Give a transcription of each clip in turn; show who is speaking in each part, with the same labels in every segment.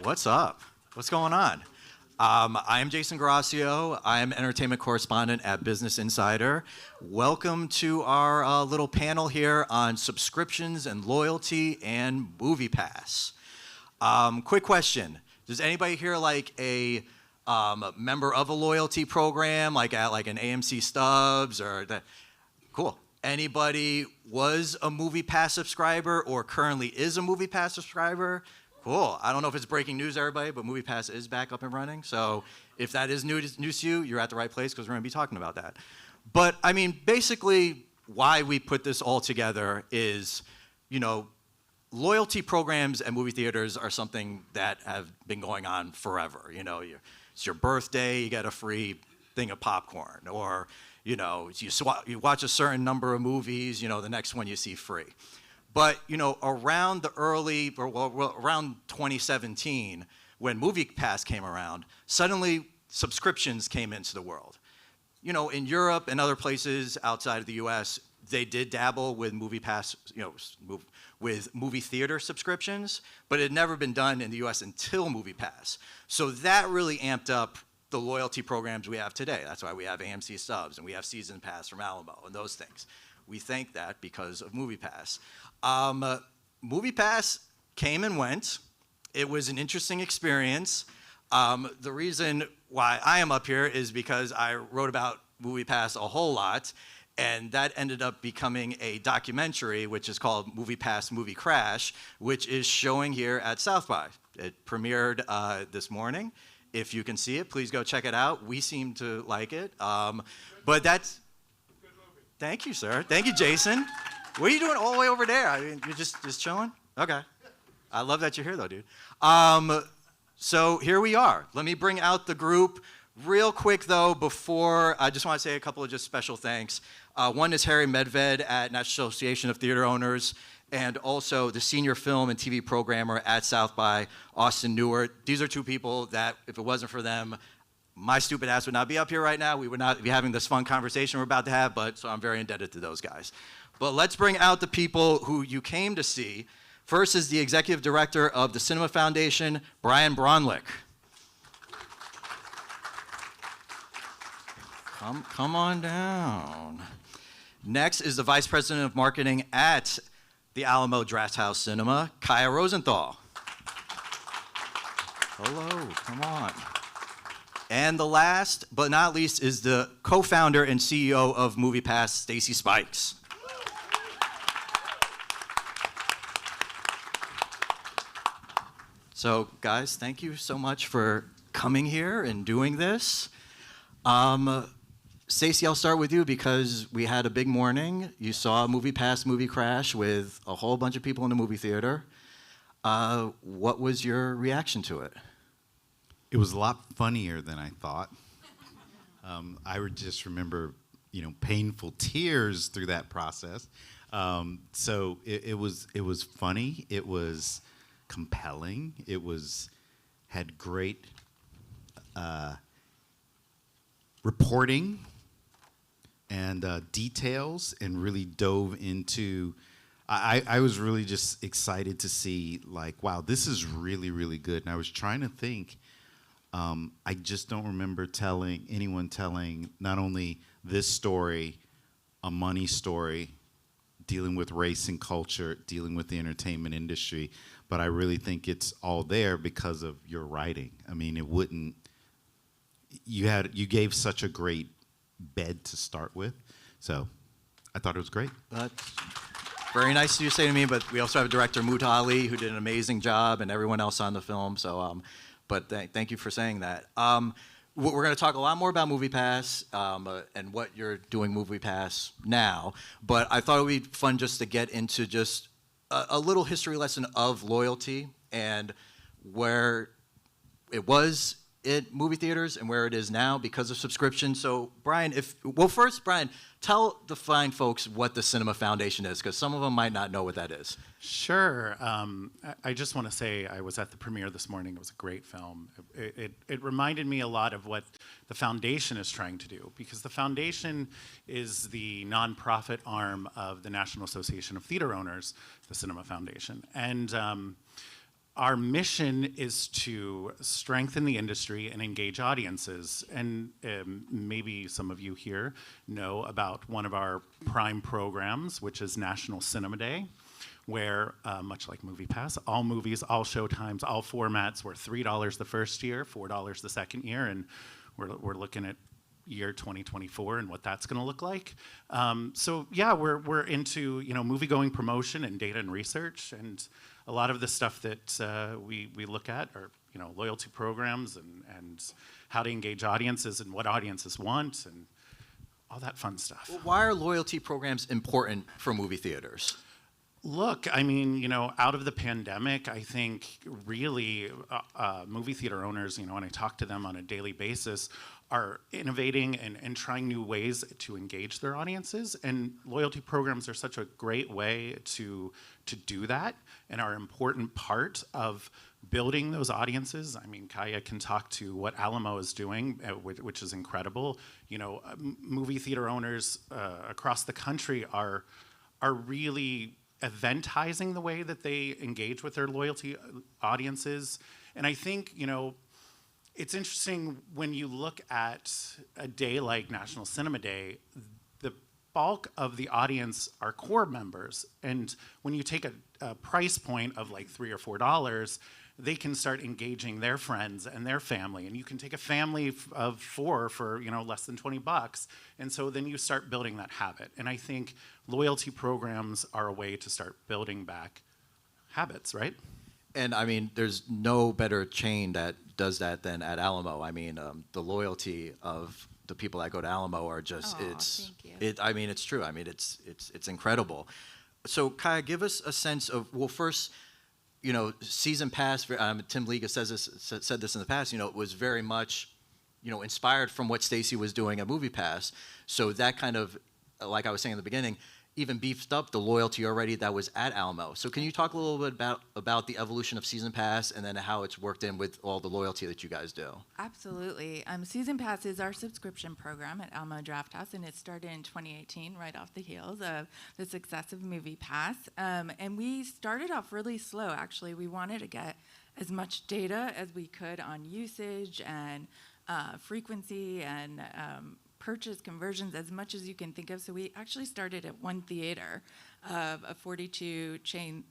Speaker 1: What's up? What's going on? I am Jason Gracio. I am entertainment correspondent at Business Insider. Welcome to our little panel here on subscriptions and loyalty and MoviePass. Quick question. Does anybody here like a member of a loyalty program, like at like an AMC Stubs or that? Cool. Anybody was a MoviePass subscriber or currently is a MoviePass subscriber? Cool. I don't know if it's breaking news, everybody, but MoviePass is back up and running. So if that is news to you, you're at the right place because we're going to be talking about that. But I mean, basically, why we put this all together is, you know, loyalty programs and movie theaters are something that have been going on forever. You know, it's your birthday, you get a free thing of popcorn, or you know, you watch a certain number of movies, you know, the next one you see free. But you know, around 2017, when MoviePass came around, suddenly subscriptions came into the world. You know, in Europe and other places outside of the U.S., they did dabble with MoviePass, you know, with movie theater subscriptions, but it had never been done in the U.S. until MoviePass. So that really amped up the loyalty programs we have today. That's why we have AMC Stubs and we have Season Pass from Alamo and those things. We thank that because of MoviePass. MoviePass came and went. It was an interesting experience. The reason why I am up here is because I wrote about MoviePass a whole lot, and that ended up becoming a documentary, which is called MoviePass Movie Crash, which is showing here at South by. It premiered this morning. If you can see it, please go check it out. We seem to like it. But that's... Thank you, sir. Thank you, Jason. What are you doing all the way over there? I mean, you're just chilling? Okay. I love that you're here, though, dude. So here we are. Let me bring out the group. Real quick, though, before, I just want to say a couple of just special thanks. One is Harry Medved at National Association of Theater Owners, and also the senior film and TV programmer at South by, Austin Newart. These are two people that, if it wasn't for them, my stupid ass would not be up here right now. We would not be having this fun conversation we're about to have, but so I'm very indebted to those guys. But let's bring out the people who you came to see. First is the executive director of the Cinema Foundation, Brian Bronlick. Come on down. Next is the vice president of marketing at the Alamo Drafthouse Cinema, Kaya Rosenthal. Hello, come on. And the last but not least is the co-founder and CEO of MoviePass, Stacy Spikes. So guys, thank you so much for coming here and doing this. Stacy, I'll start with you because we had a big morning. You saw MoviePass Movie Crash with a whole bunch of people in the movie theater. What was your reaction to it?
Speaker 2: It was a lot funnier than I thought. I would just remember, you know, painful tears through that process. So it was funny. It was compelling. It had great reporting and details, and really dove into. I was really just excited to see, like, wow, this is really, really good. And I was trying to think. I just don't remember anyone telling not only this story, a money story, dealing with race and culture, dealing with the entertainment industry, but I really think it's all there because of your writing. I mean, you gave such a great bed to start with, so I thought it was great.
Speaker 1: That's very nice of you to say to me, but we also have director Moot Ali, who did an amazing job, and everyone else on the film, so but thank you for saying that. We're going to talk a lot more about MoviePass and what you're doing MoviePass now, but I thought it would be fun just to get into just a little history lesson of loyalty and where it was in movie theaters and where it is now because of subscription. So Brian, first, Brian, tell the fine folks what the Cinema Foundation is, because some of them might not know what that is.
Speaker 3: Sure. I just want to say I was at the premiere this morning. It was a great film. It reminded me a lot of what the foundation is trying to do, because the foundation is the nonprofit arm of the National Association of Theater Owners, the Cinema Foundation. And our mission is to strengthen the industry and engage audiences. And maybe some of you here know about one of our prime programs, which is National Cinema Day, where, much like MoviePass, all movies, all showtimes, all formats were $3 the first year, $4 the second year, and we're looking at year 2024 and what that's going to look like. So yeah, we're into movie-going promotion and data and research, and a lot of the stuff that we look at are loyalty programs and how to engage audiences and what audiences want and all that fun stuff.
Speaker 1: Well, why are loyalty programs important for movie theaters?
Speaker 3: Look, I mean, out of the pandemic, I think really movie theater owners, when I talk to them on a daily basis, are innovating and trying new ways to engage their audiences. And loyalty programs are such a great way to do that and are an important part of building those audiences. I mean, Kaya can talk to what Alamo is doing, which is incredible. Movie theater owners across the country are really eventizing the way that they engage with their loyalty audiences. And I think, it's interesting when you look at a day like National Cinema Day, the bulk of the audience are core members. And when you take a price point of like $3 or $4, they can start engaging their friends and their family. And you can take a family of 4 for less than $20. And so then you start building that habit. And I think loyalty programs are a way to start building back habits, right?
Speaker 1: And I mean, there's no better chain that does that than at Alamo. I mean, the loyalty of the people that go to Alamo are just,
Speaker 4: Thank you.
Speaker 1: I mean, it's true. I mean, it's incredible. So Kaya, give us a sense of, well, first, season pass, Tim Liga said this in the past, it was very much, inspired from what Stacy was doing at MoviePass. So that kind of, like I was saying in the beginning, even beefed up the loyalty already that was at Alamo. So can you talk a little bit about the evolution of Season Pass and then how it's worked in with all the loyalty that you guys do?
Speaker 4: Absolutely. Season Pass is our subscription program at Alamo Drafthouse, and it started in 2018, right off the heels of the success of MoviePass. And we started off really slow, actually. We wanted to get as much data as we could on usage and frequency and purchase conversions, as much as you can think of. So we actually started at one theater of a 42 chain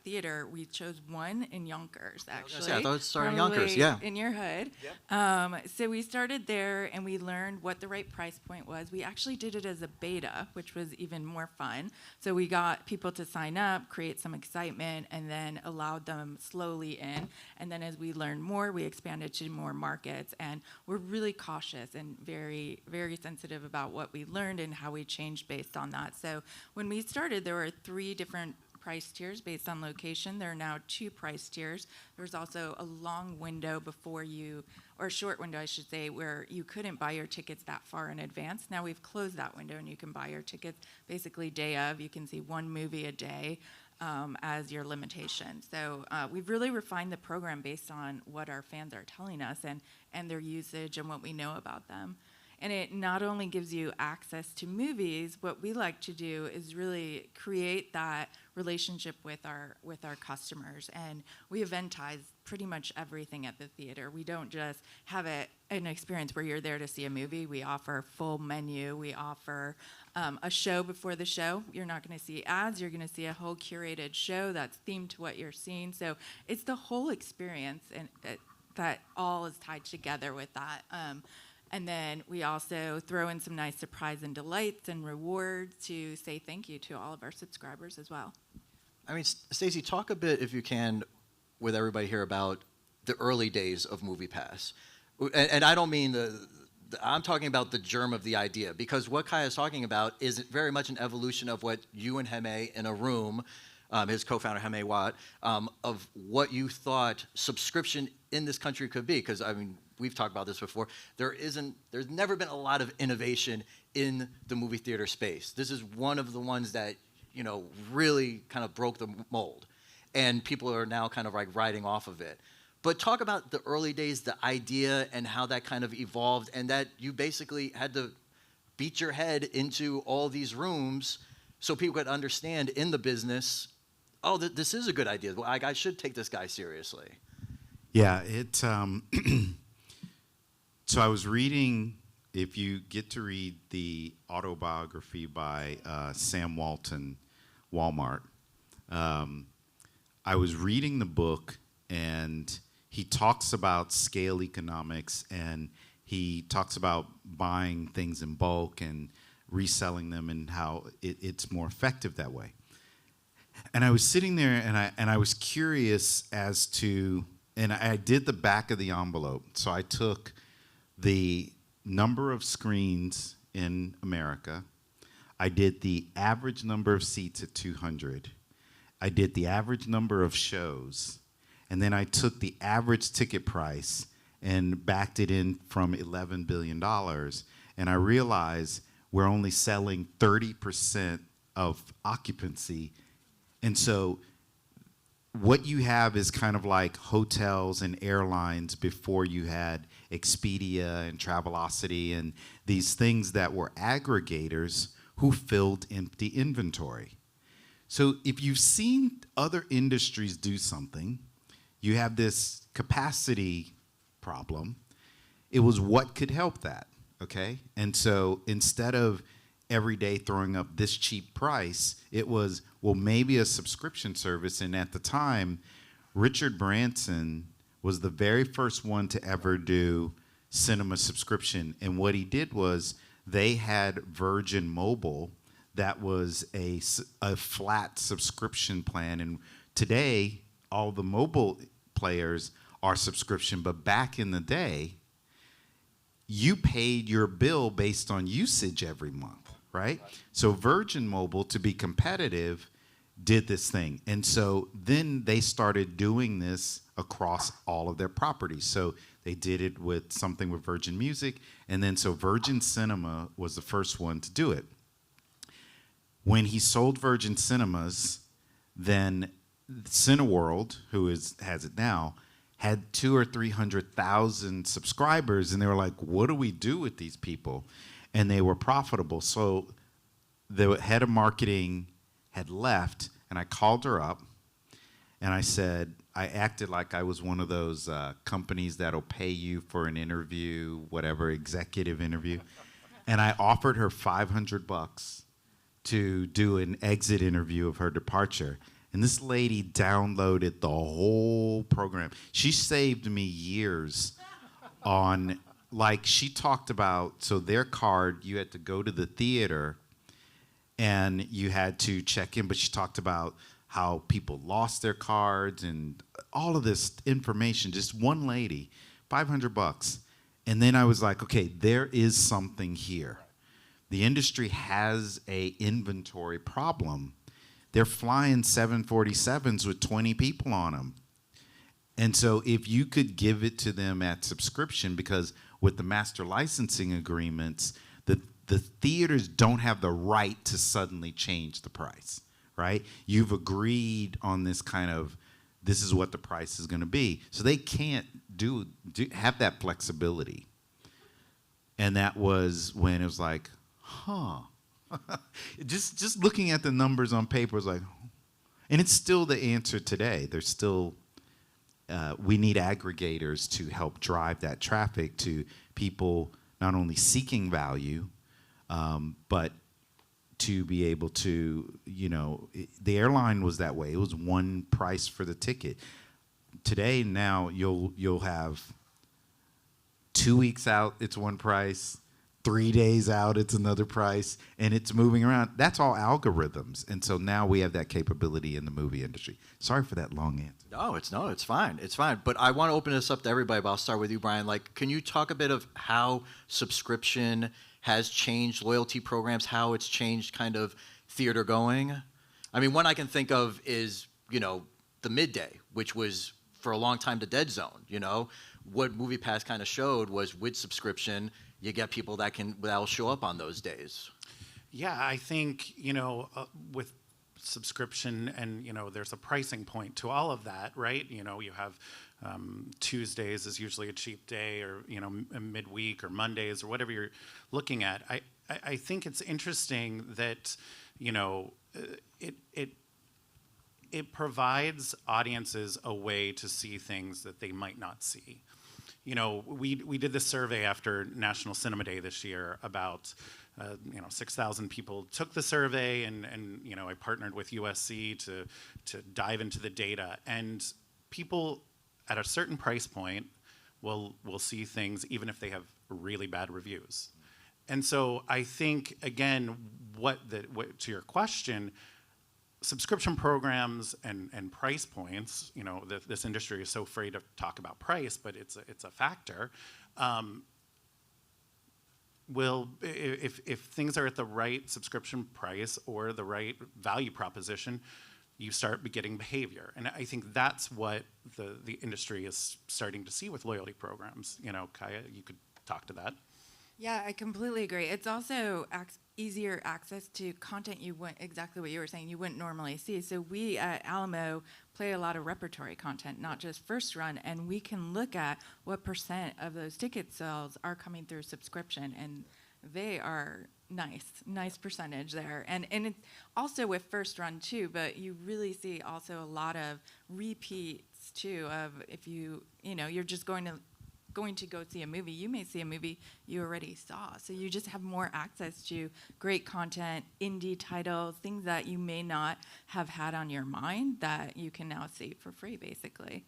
Speaker 4: theater. We chose one in Yonkers, actually.
Speaker 1: I thought it was starting in
Speaker 4: Probably
Speaker 1: Yonkers, yeah.
Speaker 4: in your hood.
Speaker 1: Yep.
Speaker 4: So we started there, and we learned what the right price point was. We actually did it as a beta, which was even more fun. So we got people to sign up, create some excitement, and then allowed them slowly in. And then as we learned more, we expanded to more markets. And we're really cautious and very, very sensitive about what we learned and how we changed based on that. So when we started, there were 3 different price tiers based on location. There are now 2 price tiers. There's also a long window before you, or a short window, I should say, where you couldn't buy your tickets that far in advance. Now we've closed that window, and you can buy your tickets basically day of. You can see 1 movie a day as your limitation. So we've really refined the program based on what our fans are telling us and their usage and what we know about them. And it not only gives you access to movies, what we like to do is really create that relationship with our customers. And we eventize pretty much everything at the theater. We don't just have an experience where you're there to see a movie. We offer a full menu. We offer a show before the show. You're not going to see ads. You're going to see a whole curated show that's themed to what you're seeing. So it's the whole experience, and that all is tied together with that. And then we also throw in some nice surprise and delights and rewards to say thank you to all of our subscribers as well.
Speaker 1: I mean, Stacey, talk a bit, if you can, with everybody here about the early days of MoviePass. And I don't mean I'm talking about the germ of the idea, because what Kai is talking about is very much an evolution of what you and Heme in a room, his co-founder Heme Watt, of what you thought subscription in this country could be. Because, I mean, we've talked about this before. There's never been a lot of innovation in the movie theater space. This is one of the ones that, really kind of broke the mold. And people are now kind of like riding off of it. But talk about the early days, the idea, and how that kind of evolved, and that you basically had to beat your head into all these rooms so people could understand in the business oh, this is a good idea. Well, I should take this guy seriously.
Speaker 2: Yeah, it. So I was reading. If you get to read the autobiography by Sam Walton, Walmart, I was reading the book, and he talks about scale economics, and he talks about buying things in bulk and reselling them, and how it's more effective that way. And I was sitting there, and I was curious as to, and I did the back of the envelope. So I took the number of screens in America. I did the average number of seats at 200. I did the average number of shows. And then I took the average ticket price and backed it in from $11 billion. And I realized we're only selling 30% of occupancy. And so what you have is kind of like hotels and airlines before you had Expedia and Travelocity and these things that were aggregators who filled empty inventory. So if you've seen other industries do something, you have this capacity problem. It was what could help that, okay? And so instead of every day throwing up this cheap price, it was, well, maybe a subscription service. And at the time, Richard Branson was the very first one to ever do cinema subscription. And what he did was they had Virgin Mobile that was a flat subscription plan. And today, all the mobile players are subscription. But back in the day, you paid your bill based on usage every month. Right? So Virgin Mobile, to be competitive, did this thing. And so then they started doing this across all of their properties. So they did it with something with Virgin Music, and then so Virgin Cinema was the first one to do it. When he sold Virgin Cinemas, then Cineworld, who has it now, had 200,000 or 300,000 subscribers, and they were like, what do we do with these people? And they were profitable. So the head of marketing had left, and I called her up, and I said, I acted like I was one of those companies that'll pay you for an interview, whatever, executive interview. And I offered her $500 to do an exit interview of her departure. And this lady downloaded the whole program. She saved me years on... Like she talked about, so their card, you had to go to the theater and you had to check in, but she talked about how people lost their cards and all of this information, just one lady, $500. And then I was like, okay, there is something here. The industry has a inventory problem. They're flying 747s with 20 people on them. And so if you could give it to them at subscription, because with the master licensing agreements, the theaters don't have the right to suddenly change the price, right? You've agreed on this kind of, this is what the price is going to be. So they can't have that flexibility. And that was when it was like, huh. just looking at the numbers on paper was like, and it's still the answer today. There's still... we need aggregators to help drive that traffic to people not only seeking value, but to be able to, the airline was that way. It was one price for the ticket. Today, now, you'll have 2 weeks out, it's one price. 3 days out, it's another price, and it's moving around. That's all algorithms. And so now we have that capability in the movie industry. Sorry for that long answer.
Speaker 1: No, it's fine. It's fine. But I want to open this up to everybody, but I'll start with you, Brian. Like, can you talk a bit of how subscription has changed loyalty programs, how it's changed kind of theater going? I mean, one I can think of is, the midday, which was for a long time the dead zone, What MoviePass kind of showed was with subscription, you get people that'll show up on those days.
Speaker 3: Yeah, I think, with subscription and, there's a pricing point to all of that, right? You have Tuesdays is usually a cheap day, or, midweek or Mondays or whatever you're looking at. I it it provides audiences a way to see things that they might not see. You know, we did this survey after National Cinema Day this year about, 6,000 people took the survey, and you know, I partnered with USC to dive into the data. And people at a certain price point will see things even if they have really bad reviews. And so I think, again, what to your question, subscription programs and price points, you know, this industry is so afraid to talk about price, but it's a factor. If things are at the right subscription price or the right value proposition, you start getting behavior. And I think that's what the industry is starting to see with loyalty programs. You know, Kaya, you could talk to that.
Speaker 4: Yeah, I completely agree. It's also easier access to content exactly what you were saying, you wouldn't normally see. So we at Alamo play a lot of repertory content, not just first run, and we can look at what % of those ticket sales are coming through subscription, and they are nice percentage there. And it's also with first run too, but you really see also a lot of repeats too of if you're just going to go see a movie, you may see a movie you already saw. So you just have more access to great content, indie titles, things that you may not have had on your mind that you can now see for free, basically.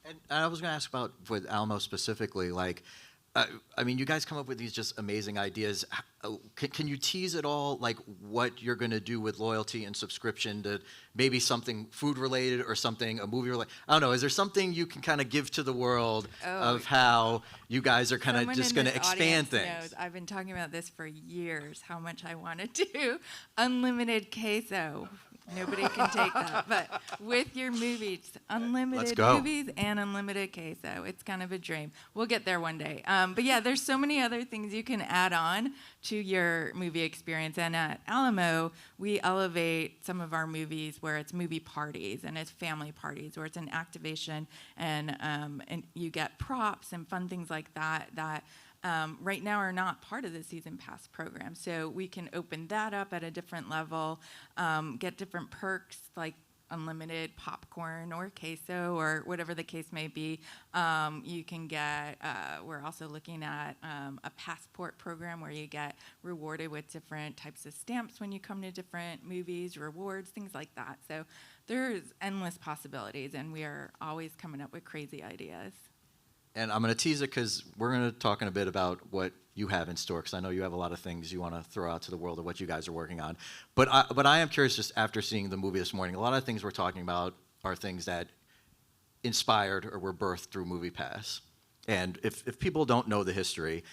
Speaker 1: And I was going to ask about with Alamo specifically, like, I mean, you guys come up with these just amazing ideas. Can you tease at all, like, what you're going to do with loyalty and subscription to maybe something food related or something, a movie related? I don't know. Is there something you can kind of give to the world of how you guys are kind of just going to expand things?
Speaker 4: Knows, I've been talking about this for years, how much I want to do unlimited queso. Nobody can take that. But with your movies, unlimited movies and unlimited queso. It's kind of a dream. We'll get there one day. But yeah, there's so many other things you can add on to your movie experience. And at Alamo, we elevate some of our movies where it's movie parties and it's family parties, where it's an activation and you get props and fun things like that right now are not part of the season pass program. So we can open that up at a different level, get different perks like unlimited popcorn or queso or whatever the case may be. You can get, we're also looking at a passport program where you get rewarded with different types of stamps when you come to different movies, rewards, things like that. So there's endless possibilities, and we are always coming up with crazy ideas.
Speaker 1: And I'm going to tease it because we're going to talk in a bit about what you have in store, because I know you have a lot of things you want to throw out to the world of what you guys are working on. But I am curious, just after seeing the movie this morning, a lot of things we're talking about are things that inspired or were birthed through MoviePass. And if people don't know the history,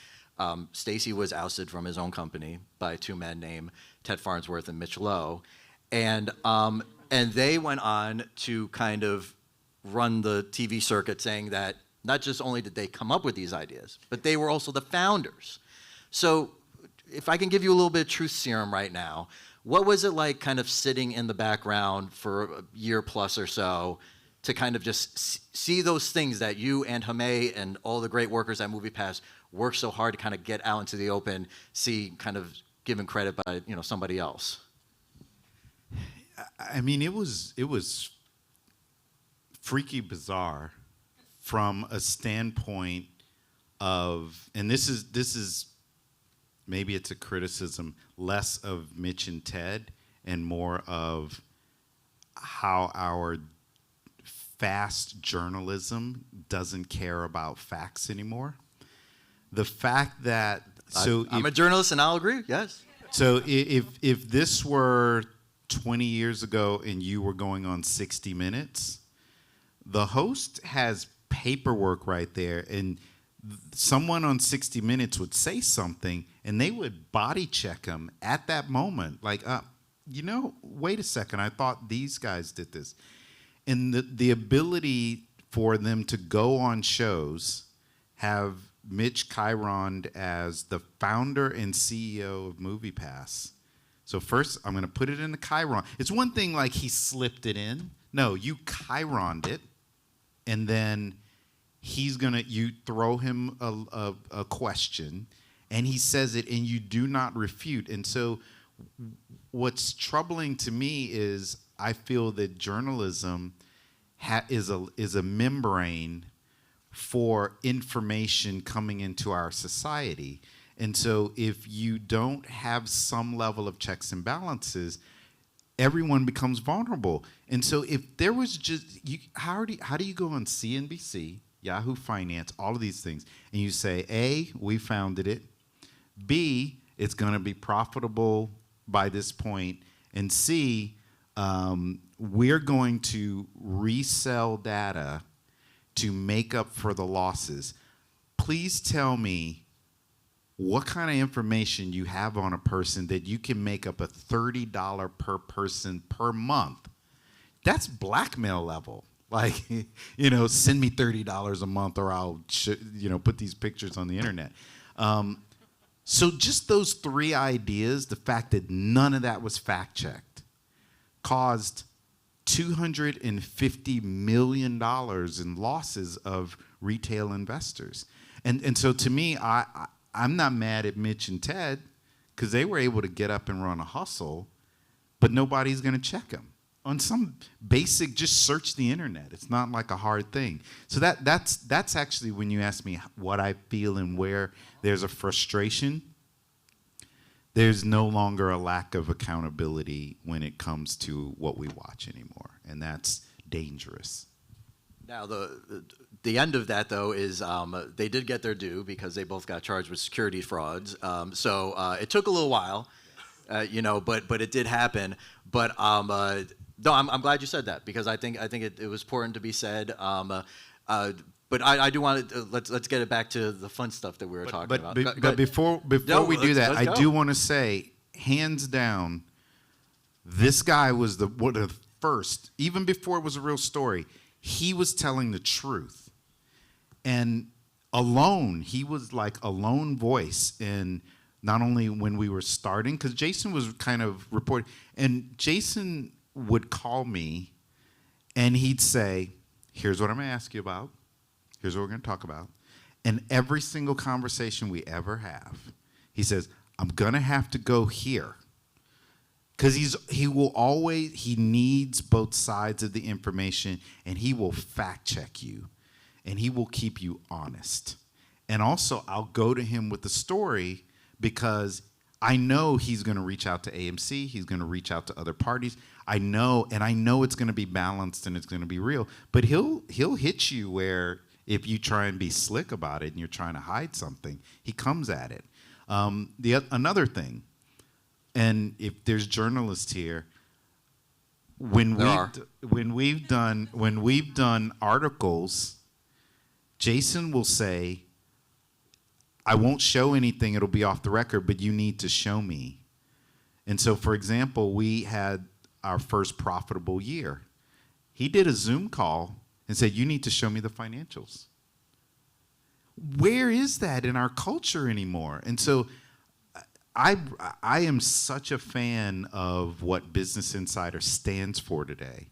Speaker 1: Stacy was ousted from his own company by two men named Ted Farnsworth and Mitch Lowe. And they went on to kind of run the TV circuit saying that not just only did they come up with these ideas, but they were also the founders. So if I can give you a little bit of truth serum right now, what was it like kind of sitting in the background for a year plus or so to kind of just see those things that you and Hamay and all the great workers at MoviePass worked so hard to kind of get out into the open, see kind of given credit by somebody else?
Speaker 2: I mean, it was freaky bizarre from a standpoint of, and this is maybe it's a criticism less of Mitch and Ted and more of how our fast journalism doesn't care about facts anymore. The fact that
Speaker 1: I'm a journalist and I'll agree. Yes.
Speaker 2: So if this were 20 years ago and you were going on 60 Minutes, the host has paperwork right there, and someone on 60 Minutes would say something and they would body check him at that moment, like, wait a second, I thought these guys did this. And the ability for them to go on shows, have Mitch Chiron as the founder and CEO of MoviePass. So first, I'm going to put it in the Chiron. It's one thing like he slipped it in. No, you Chironed it, and then you throw him a question, and he says it, and you do not refute. And so what's troubling to me is I feel that journalism is a membrane for information coming into our society. And so if you don't have some level of checks and balances, everyone becomes vulnerable. And so if there was just, how do you go on CNBC, Yahoo Finance, all of these things, and you say, A, we founded it, B, it's going to be profitable by this point, and C, we're going to resell data to make up for the losses. Please tell me what kind of information you have on a person that you can make up a $30 per person per month. That's blackmail level. Like, send me $30 a month or I'll, put these pictures on the internet. So just those three ideas, the fact that none of that was fact-checked, caused $250 million in losses of retail investors. And so to me, I'm not mad at Mitch and Ted because they were able to get up and run a hustle, but nobody's going to check them. On some basic, just search the internet. It's not like a hard thing. So that's actually when you ask me what I feel and where there's a frustration, there's no longer a lack of accountability when it comes to what we watch anymore, and that's dangerous.
Speaker 1: Now, the end of that, though, is they did get their due because they both got charged with security frauds. So it took a little while, but it did happen. But no, I'm glad you said that because I think it was important to be said. But I do want to let's get it back to the fun stuff that we were talking about.
Speaker 2: But before we do that, I do want to say, hands down, this guy was one of the first, even before it was a real story. He was telling the truth. And he was like a lone voice in not only when we were starting, because Jason was kind of reporting, and Jason would call me and he'd say, here's what I'm going to ask you about. Here's what we're going to talk about. And every single conversation we ever have, he says, I'm going to have to go here. Because he needs both sides of the information, and he will fact check you, and he will keep you honest. And also, I'll go to him with the story because I know he's going to reach out to AMC, he's going to reach out to other parties. I know it's going to be balanced and it's going to be real. But he'll hit you where if you try and be slick about it and you're trying to hide something, he comes at it. Another thing. And if there's journalists here, when we've done articles, Jason will say, I won't show anything, it'll be off the record, but you need to show me. And so, for example, we had our first profitable year. He did a Zoom call and said, you need to show me the financials. Where is that in our culture anymore? And so I am such a fan of what Business Insider stands for today.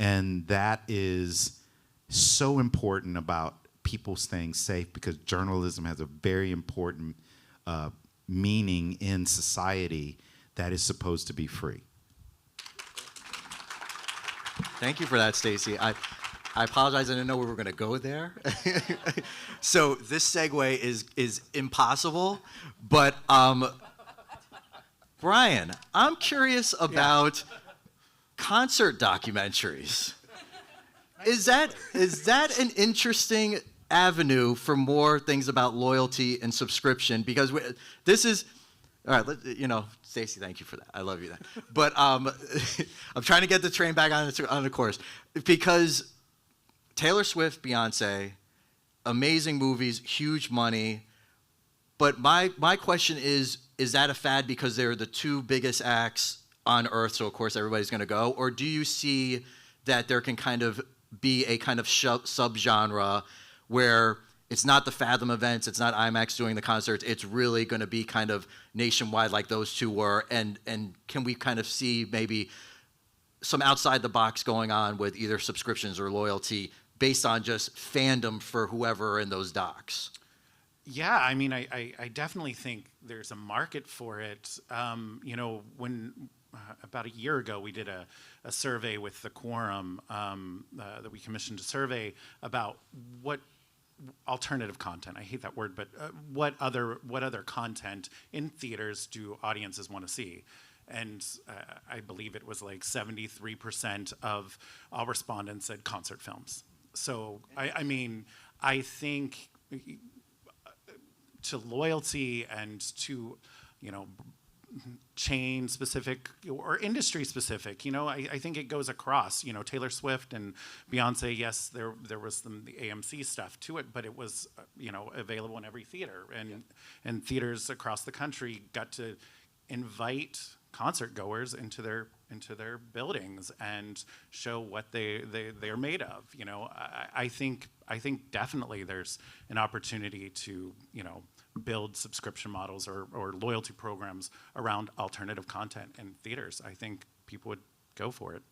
Speaker 2: And that is so important about people staying safe because journalism has a very important meaning in society that is supposed to be free.
Speaker 1: Thank you for that, Stacy. I apologize. I didn't know we were going to go there. So this segue is impossible, but Brian, I'm curious about concert documentaries. Is that an interesting avenue for more things about loyalty and subscription? Because this is, all right, Stacey, thank you for that. I love you. But I'm trying to get the train back on the course because Taylor Swift, Beyonce, amazing movies, huge money. But my question is that a fad because they're the two biggest acts on Earth, so of course everybody's going to go? Or do you see that there can kind of be a kind of subgenre where it's not the Fathom events, it's not IMAX doing the concerts, it's really going to be kind of nationwide like those two were? And can we kind of see maybe some outside the box going on with either subscriptions or loyalty based on just fandom for whoever in those docs?
Speaker 3: Yeah, I definitely think there's a market for it. When about a year ago, we did a survey with the Quorum that we commissioned a survey about what alternative content. I hate that word, but what other content in theaters do audiences want to see? And I believe it was like 73% of all respondents said concert films. So I mean, I think to loyalty and to, you know, chain specific or industry specific, you know, I think it goes across, you know, Taylor Swift and Beyonce. Yes, there was the AMC stuff to it, but it was, you know, available in every theater, and theaters across the country got to invite concert goers into their buildings and show what they're made of. You know, I think definitely there's an opportunity to, you know, build subscription models or loyalty programs around alternative content in theaters. I think people would go for it.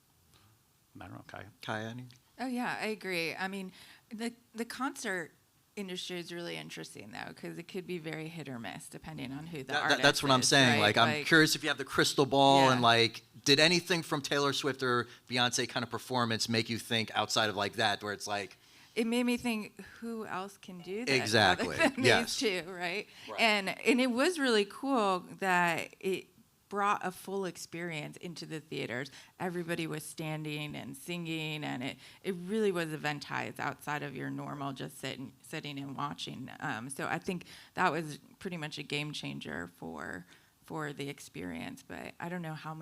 Speaker 3: I don't know,
Speaker 1: Kaya, any?
Speaker 4: Oh yeah, I agree. I mean, the concert industry is really interesting though, because it could be very hit or miss depending on who the artist
Speaker 1: That's what I'm
Speaker 4: is,
Speaker 1: saying.
Speaker 4: right?
Speaker 1: Like, I'm curious if you have the crystal ball,
Speaker 4: Yeah.
Speaker 1: and like, did anything from Taylor Swift or Beyonce kind of performance make you think outside of like that, where it's like,
Speaker 4: It made me think, who else can do this?
Speaker 1: Exactly,
Speaker 4: Other than
Speaker 1: yes.
Speaker 4: these two, right?
Speaker 1: Right.
Speaker 4: And it was really cool that it brought a full experience into the theaters. Everybody was standing and singing, and it really was eventized outside of your normal just sitting and watching. So I think that was pretty much a game changer for the experience. But I don't know how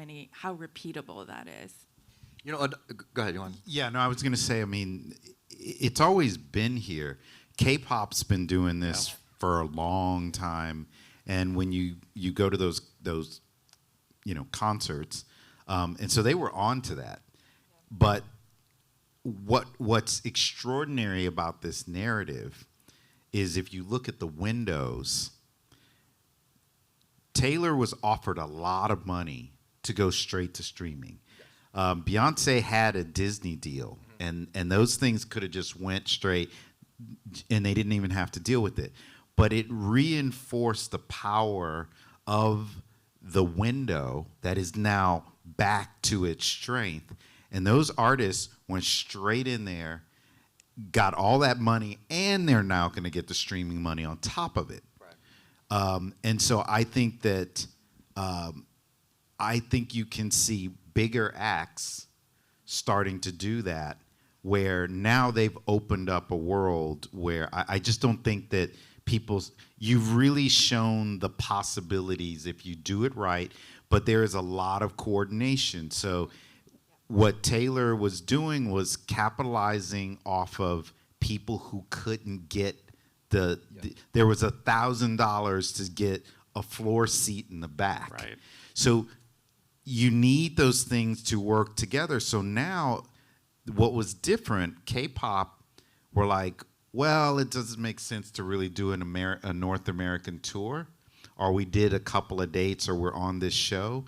Speaker 4: repeatable that is.
Speaker 1: you know, go ahead, you want?
Speaker 2: Yeah, no, I was going to say, I mean, it's always been here. K-pop's been doing this for a long time, and when you go to those you know, concerts, and so they were on to that. But what's extraordinary about this narrative is if you look at the windows, Taylor was offered a lot of money to go straight to streaming. Beyonce had a Disney deal, and those things could have just went straight, and they didn't even have to deal with it. But it reinforced the power of the window that is now back to its strength. And those artists went straight in there, got all that money, and they're now going to get the streaming money on top of it.
Speaker 1: Right.
Speaker 2: And so I think that I think you can see bigger acts starting to do that, where now they've opened up a world where I just don't think that you've really shown the possibilities if you do it right, but there is a lot of coordination. So what Taylor was doing was capitalizing off of people who couldn't get there was $1,000 to get a floor seat in the back.
Speaker 3: Right.
Speaker 2: So you need those things to work together. So now what was different, K-pop were like, well, it doesn't make sense to really do a North American tour, or we did a couple of dates, or we're on this show.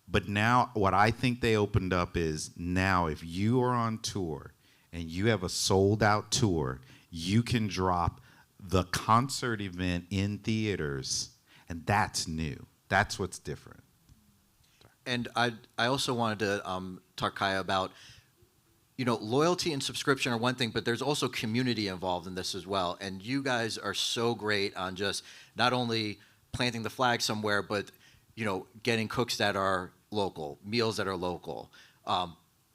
Speaker 2: But now what I think they opened up is, now if you are on tour and you have a sold out tour, you can drop the concert event in theaters, and that's new. That's what's different.
Speaker 1: And I also wanted to talk, Kaya, about, you know, loyalty and subscription are one thing, but there's also community involved in this as well. And you guys are so great on just not only planting the flag somewhere, but, you know, getting cooks that are local, meals that are local,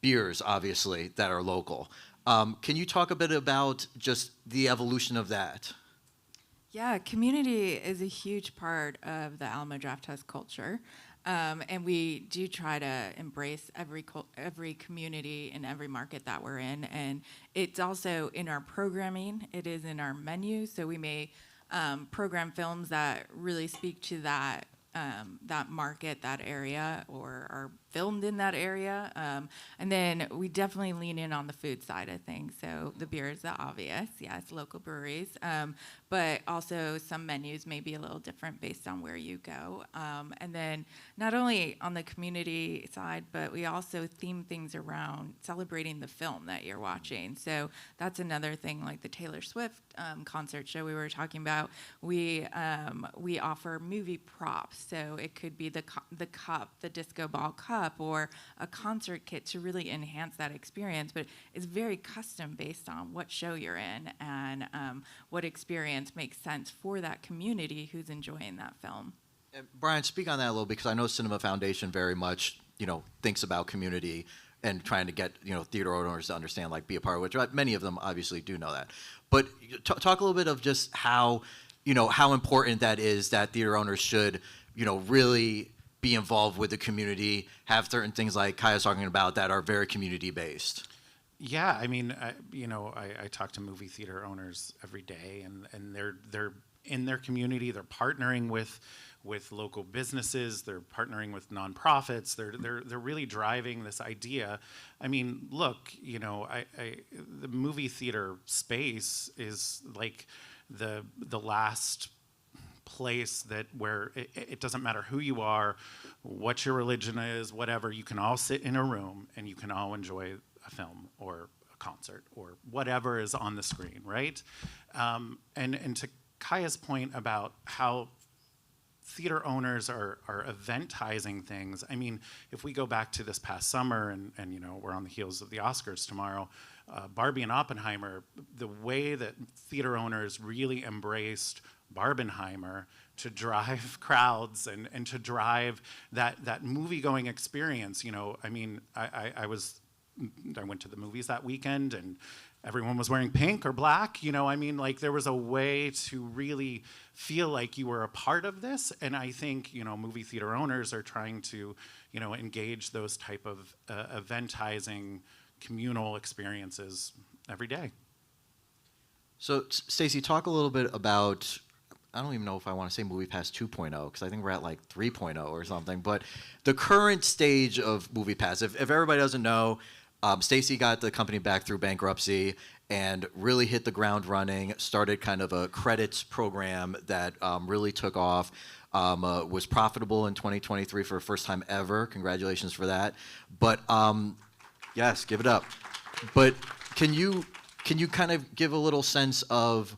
Speaker 1: beers, obviously, that are local. Can you talk a bit about just the evolution of that?
Speaker 4: Yeah, community is a huge part of the Alamo Drafthouse culture. And we do try to embrace every community in every market that we're in. And it's also in our programming. It is in our menu. So we may program films that really speak to that market, that area, or are filmed in that area. And then we definitely lean in on the food side of things. So the beer is the obvious, yes, local breweries. But also some menus may be a little different based on where you go. And then not only on the community side, but we also theme things around celebrating the film that you're watching. So that's another thing, like the Taylor Swift concert show we were talking about. We offer movie props. So it could be the cup, the disco ball cup, or a concert kit to really enhance that experience. But it's very custom based on what show you're in and what experience makes sense for that community who's enjoying that film.
Speaker 1: And Brian, speak on that a little, because I know Cinema Foundation very much, thinks about community and trying to get, theater owners to understand, like, be a part of, which many of them obviously do know that. But talk a little bit of just how, how important that is, that theater owners should, really be involved with the community, have certain things like Kaya's talking about that are very community based.
Speaker 3: Yeah, I mean, I talk to movie theater owners every day, and they're in their community. They're partnering with local businesses. They're partnering with nonprofits. They're really driving this idea. I mean, look, the movie theater space is like the last place where it doesn't matter who you are, what your religion is, whatever. You can all sit in a room and you can all enjoy a film or a concert or whatever is on the screen, right? And to Kaya's point about how theater owners are eventizing things. I mean, if we go back to this past summer, and we're on the heels of the Oscars tomorrow, Barbie and Oppenheimer, the way that theater owners really embraced Barbenheimer to drive crowds and to drive that movie-going experience. I mean, I went to the movies that weekend, and everyone was wearing pink or black. I mean, like, there was a way to really feel like you were a part of this. And I think, movie theater owners are trying to, engage those type of eventizing communal experiences every day.
Speaker 1: So, Stacey, talk a little bit about, I don't even know if I want to say MoviePass 2.0, because I think we're at like 3.0 or something, but the current stage of MoviePass. If everybody doesn't know, Stacey got the company back through bankruptcy and really hit the ground running, started kind of a credits program that really took off, was profitable in 2023 for the first time ever. Congratulations for that. But yes, give it up. But can you kind of give a little sense of,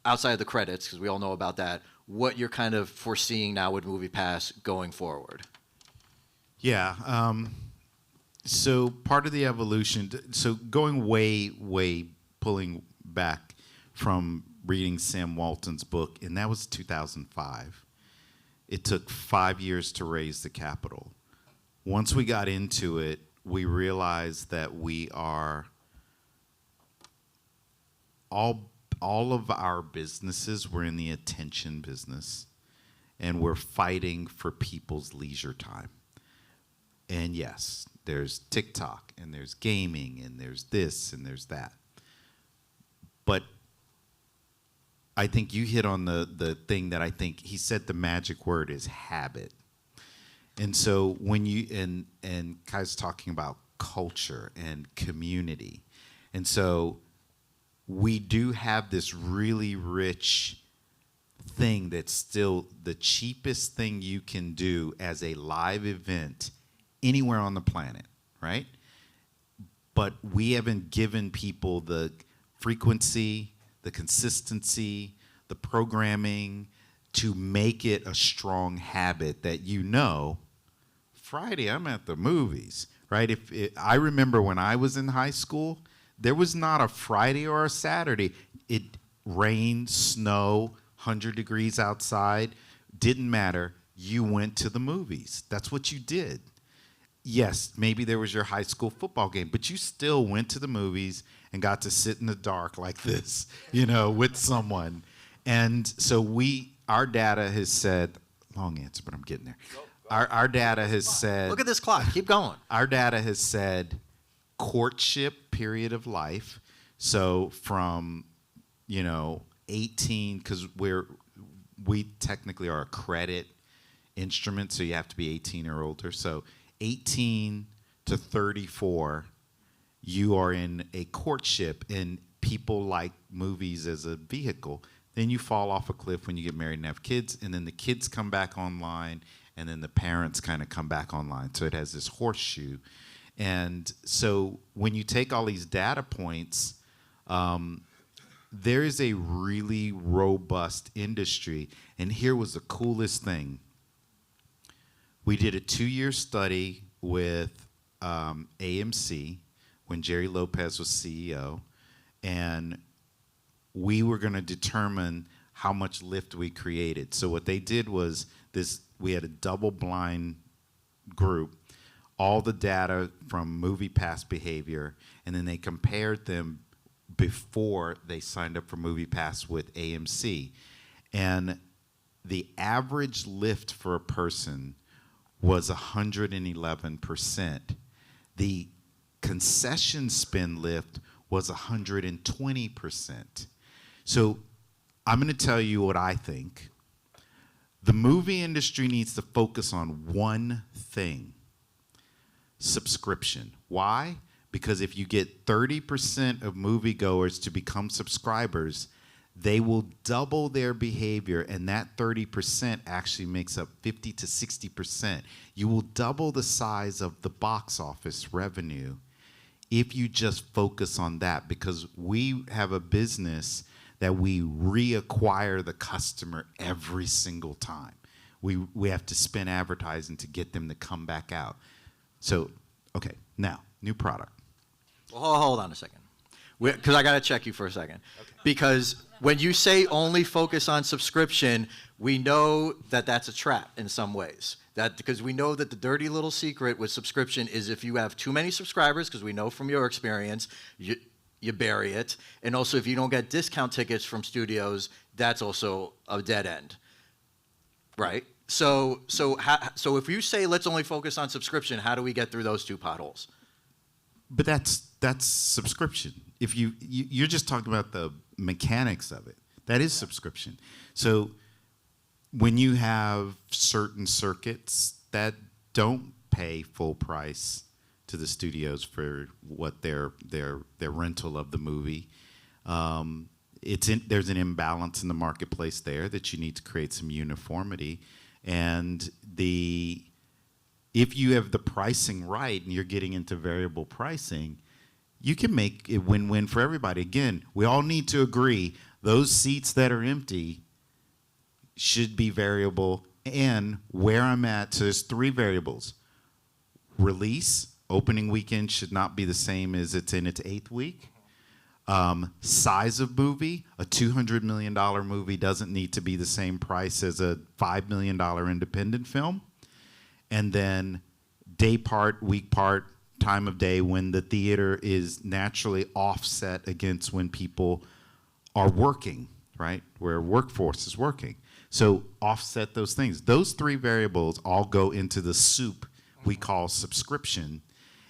Speaker 1: outside of the credits, because we all know about that, what you're kind of foreseeing now with MoviePass going forward?
Speaker 2: Yeah. So part of the evolution, so going way pulling back from reading Sam Walton's book, and that was 2005. It took 5 years to raise the capital. Once we got into it, we realized that we are all of our businesses were in the attention business, and we're fighting for people's leisure time. And yes, there's TikTok, and there's gaming, and there's this, and there's that. But I think you hit on the thing that I think he said the magic word is habit. And so when and Kai's talking about culture and community. And so we do have this really rich thing that's still the cheapest thing you can do as a live event anywhere on the planet, right? But we haven't given people the frequency, the consistency, the programming to make it a strong habit that Friday I'm at the movies, right? I remember when I was in high school, there was not a Friday or a Saturday. It rained, snow, 100 degrees outside, didn't matter. You went to the movies. That's what you did. Yes, maybe there was your high school football game, but you still went to the movies and got to sit in the dark like this, with someone. And so our data has said, long answer, but I'm getting there. Our data has said,
Speaker 1: look at this clock, keep going.
Speaker 2: Our data has said courtship period of life. So from, 18, because we technically are a credit instrument, so you have to be 18 or older. So 18 to 34, you are in a courtship and people like movies as a vehicle. Then you fall off a cliff when you get married and have kids, and then the kids come back online, and then the parents kind of come back online. So it has this horseshoe. And so when you take all these data points, there is a really robust industry. And here was the coolest thing. We did a 2-year study with AMC when Jerry Lopez was CEO, and we were going to determine how much lift we created. So what they did was this: we had a double-blind group, all the data from MoviePass behavior, and then they compared them before they signed up for MoviePass with AMC. And the average lift for a person was 111%. The concession spend lift was 120%. So I'm going to tell you what I think. The movie industry needs to focus on one thing: subscription. Why? Because if you get 30% of moviegoers to become subscribers, they will double their behavior, and that 30% actually makes up 50 to 60%. You will double the size of the box office revenue if you just focus on that, because we have a business that we reacquire the customer every single time. We have to spend advertising to get them to come back out. So, okay, now, new product.
Speaker 1: Well, hold on a second, because I got to check you for a second. Okay. Because when you say only focus on subscription, we know that that's a trap in some ways. Because we know that the dirty little secret with subscription is if you have too many subscribers, because we know from your experience, you bury it. And also if you don't get discount tickets from studios, that's also a dead end, right? So if you say let's only focus on subscription, how do we get through those two potholes?
Speaker 2: But that's subscription. If you're just talking about the mechanics of it, that is subscription. So when you have certain circuits that don't pay full price to the studios for what their rental of the movie, there's an imbalance in the marketplace there that you need to create some uniformity. And if you have the pricing right and you're getting into variable pricing, you can make it win-win for everybody. Again, we all need to agree those seats that are empty should be variable, and where I'm at, so there's 3 variables. Release, opening weekend should not be the same as it's in its 8th week. Size of movie, a $200 million movie doesn't need to be the same price as a $5 million independent film. And then day part, week part, time of day when the theater is naturally offset against when people are working, right? Where workforce is working. So offset those things. Those 3 variables all go into the soup we call subscription.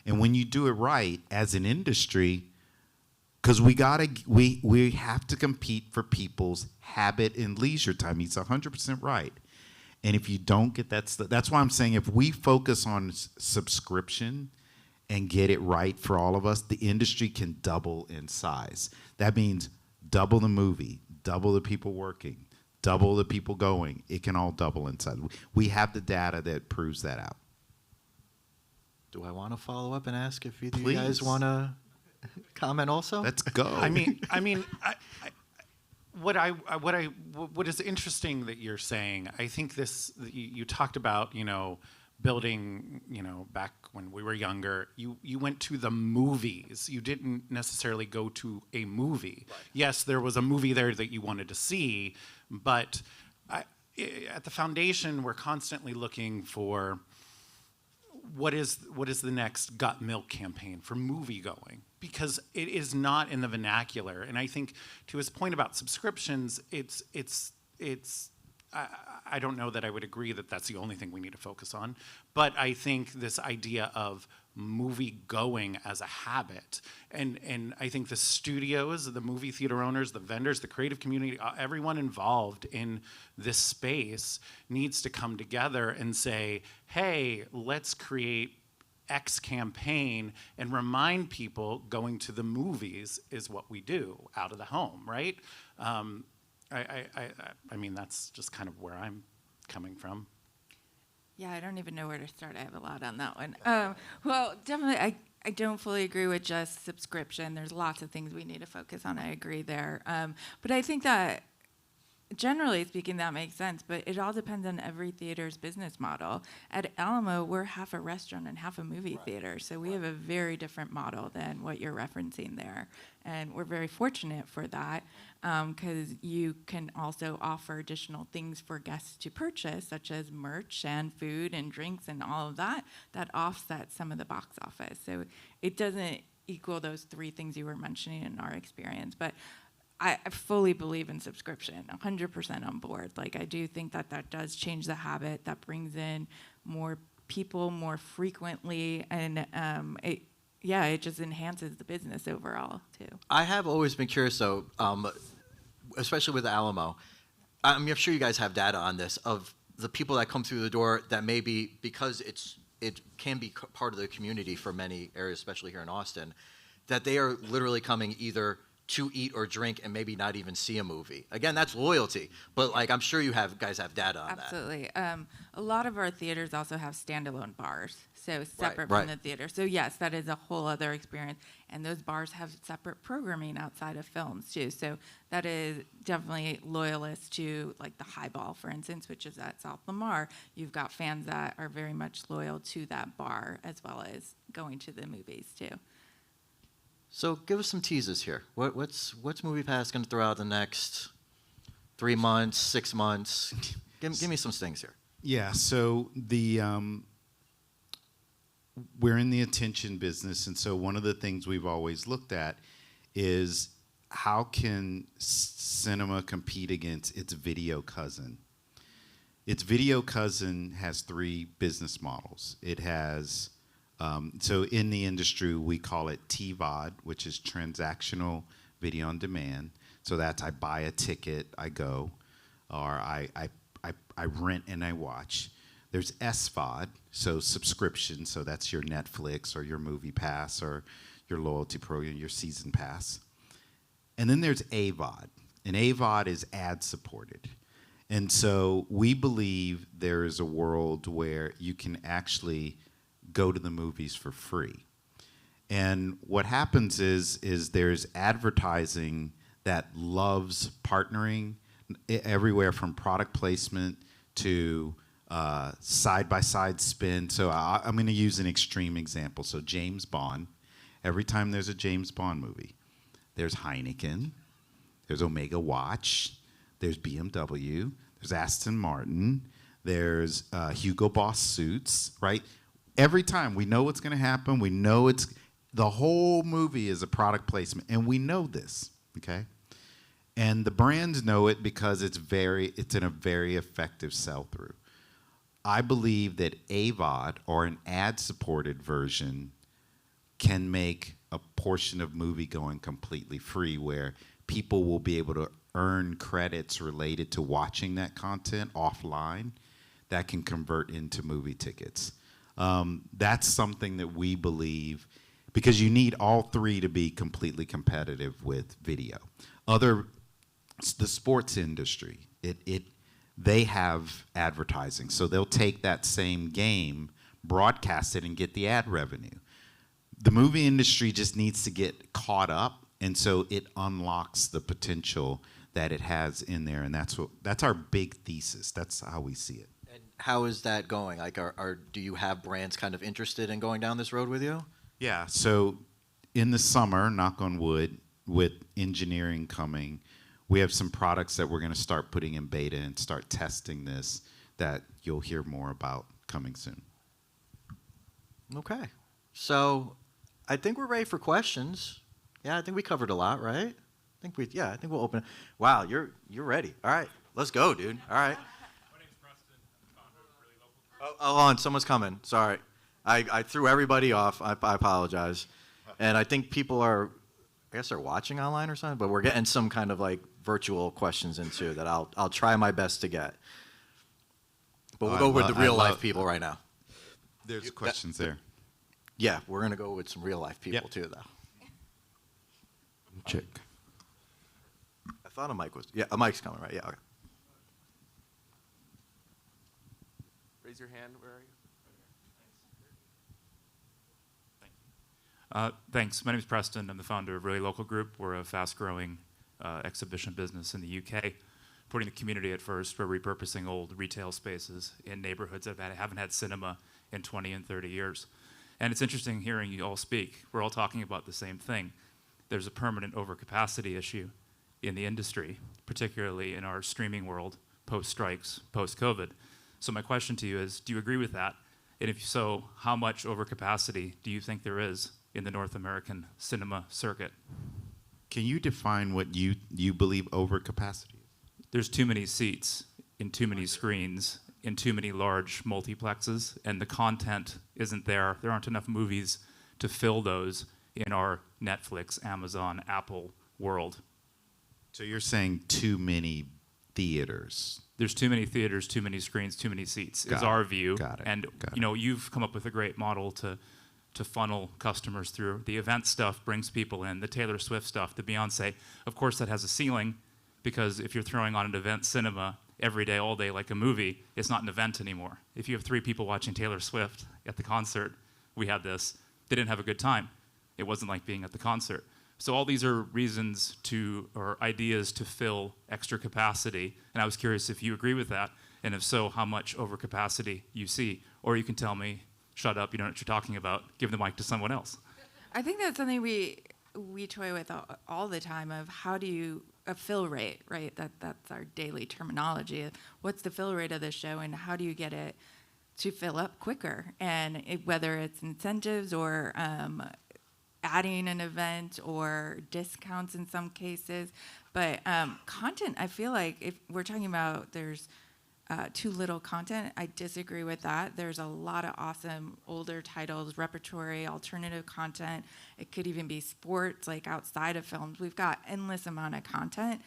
Speaker 2: And when you do it right as an industry, because we have to compete for people's habit and leisure time. He's 100% right. And if you don't get that's why I'm saying if we focus on subscription and get it right for all of us, the industry can double in size. That means double the movie, double the people working, double the people going. It can all double in size. We have the data that proves that out.
Speaker 1: Do I want to follow up and ask if either of you guys want to comment also?
Speaker 2: Let's go.
Speaker 3: What is interesting that you're saying, I think you talked about, building, back when we were younger, you went to the movies. You didn't necessarily go to a movie. Right. Yes, there was a movie there that you wanted to see, but at the foundation, we're constantly looking for what is the next Got Milk campaign for moviegoing, because it is not in the vernacular. And I think to his point about subscriptions, I don't know that I would agree that that's the only thing we need to focus on, but I think this idea of movie-going as a habit, and I think the studios, the movie theater owners, the vendors, the creative community, everyone involved in this space needs to come together and say, hey, let's create X campaign and remind people going to the movies is what we do out of the home, right? I mean, that's just kind of where I'm coming from.
Speaker 4: Yeah, I don't even know where to start. I have a lot on that one. Well, definitely, I don't fully agree with just subscription. There's lots of things we need to focus on. I agree there. But I think that generally speaking, that makes sense, but it all depends on every theater's business model. At Alamo, we're half a restaurant and half a movie theater, so we have a very different model than what you're referencing there. And we're very fortunate for that, because you can also offer additional things for guests to purchase, such as merch and food and drinks and all of that, that offsets some of the box office. So it doesn't equal those three things you were mentioning in our experience, but I fully believe in subscription, 100% on board. Like, I do think that that does change the habit, that brings in more people more frequently, and it just enhances the business overall, too.
Speaker 1: I have always been curious, though, especially with Alamo. I'm sure you guys have data on this, of the people that come through the door that maybe, because it can be part of the community for many areas, especially here in Austin, that they are literally coming either to eat or drink and maybe not even see a movie. Again, that's loyalty, but like, I'm sure you guys have data on
Speaker 4: Absolutely. A lot of our theaters also have standalone bars, so separate
Speaker 1: Right.
Speaker 4: from the theater. So yes, that is a whole other experience, and those bars have separate programming outside of films too. So that is definitely loyalist to, like, the Highball, for instance, which is at South Lamar. You've got fans that are very much loyal to that bar, as well as going to the movies too.
Speaker 1: So give us some teases here. What's MoviePass going to throw out the next 3 months, 6 months? Give me some things here.
Speaker 2: Yeah, so we're in the attention business, and so one of the things we've always looked at is how can cinema compete against its video cousin? Its video cousin has three business models. It has so in the industry, we call it TVOD, which is transactional video on demand. So that's, I buy a ticket, I go, or I rent and I watch. There's SVOD, so subscription, so that's your Netflix or your MoviePass or your loyalty program, your season pass. And then there's AVOD, and AVOD is ad-supported. And so we believe there is a world where you can actually go to the movies for free. And what happens is there's advertising that loves partnering, everywhere from product placement to side-by-side spin. So I'm going to use an extreme example. So James Bond, every time there's a James Bond movie, there's Heineken, there's Omega Watch, there's BMW, there's Aston Martin, there's Hugo Boss suits, right? Every time we know what's going to happen, we know the whole movie is a product placement, and we know this, okay? And the brands know it because it's in a very effective sell-through. I believe that AVOD, or an ad-supported version, can make a portion of movie-going completely free, where people will be able to earn credits related to watching that content offline that can convert into movie tickets. That's something that we believe, because you need all three to be completely competitive with video. The sports industry, they have advertising, so they'll take that same game, broadcast it, and get the ad revenue. The movie industry just needs to get caught up, and so it unlocks the potential that it has in there, and that's our big thesis. That's how we see it.
Speaker 1: And how is that going? Like, do you have brands kind of interested in going down this road with you?
Speaker 2: Yeah, so in the summer, knock on wood, with engineering coming, we have some products that we're going to start putting in beta and start testing this that you'll hear more about coming soon.
Speaker 1: Okay. So I think we're ready for questions. Yeah, I think we covered a lot, right? I think we'll open it. Wow, you're ready. All right, let's go, dude. All right.
Speaker 5: My name's Preston. I'm the founder of Really Local.
Speaker 1: Oh, hold on, someone's coming. Sorry. I threw everybody off. I apologize. And I think people I guess they're watching online or something, but we're getting some kind of like virtual questions in too that I'll try my best to get. But we'll go with the real life people right now.
Speaker 2: There's questions there.
Speaker 1: Yeah, we're gonna go with some real life people
Speaker 2: Yep.
Speaker 1: too, though.
Speaker 2: Check.
Speaker 1: I thought a mic was. Yeah, a mic's coming, right? Yeah. Okay.
Speaker 6: Raise your hand. Where are you?
Speaker 5: Thanks. My name is Preston. I'm the founder of Really Local Group. We're a fast-growing exhibition business in the UK, putting the community at first. We're repurposing old retail spaces in neighborhoods that haven't had cinema in 20 and 30 years. And it's interesting hearing you all speak. We're all talking about the same thing. There's a permanent overcapacity issue in the industry, particularly in our streaming world, post-strikes, post-COVID. So my question to you is, do you agree with that? And if so, how much overcapacity do you think there is in the North American cinema circuit?
Speaker 2: Can you define what you believe overcapacity is?
Speaker 5: There's too many seats in too many screens in too many large multiplexes, and the content isn't there. There aren't enough movies to fill those in our Netflix, Amazon, Apple world.
Speaker 2: So you're saying too many theaters.
Speaker 5: There's too many theaters, too many screens, too many seats,
Speaker 2: Got
Speaker 5: is
Speaker 2: it.
Speaker 5: our view.
Speaker 2: Got it.
Speaker 5: And
Speaker 2: Got
Speaker 5: you know, you've come up with a great model to funnel customers through. The event stuff brings people in, the Taylor Swift stuff, the Beyonce. Of course, that has a ceiling, because if you're throwing on an event cinema every day, all day, like a movie, it's not an event anymore. If you have 3 people watching Taylor Swift at the concert, we had this, they didn't have a good time. It wasn't like being at the concert. So all these are reasons to, or ideas to fill extra capacity. And I was curious if you agree with that, and if so, how much overcapacity you see. Or you can tell me, shut up, you don't know what you're talking about, give the mic to someone else.
Speaker 4: I think that's something we toy with all the time, of how do you, a fill rate, right? That's our daily terminology. What's the fill rate of the show, and how do you get it to fill up quicker? And whether it's incentives or adding an event or discounts in some cases. But content, I feel like if we're talking about there's too little content, I disagree with that. There's a lot of awesome older titles, repertory, alternative content. It could even be sports, like outside of films. We've got endless amount of content,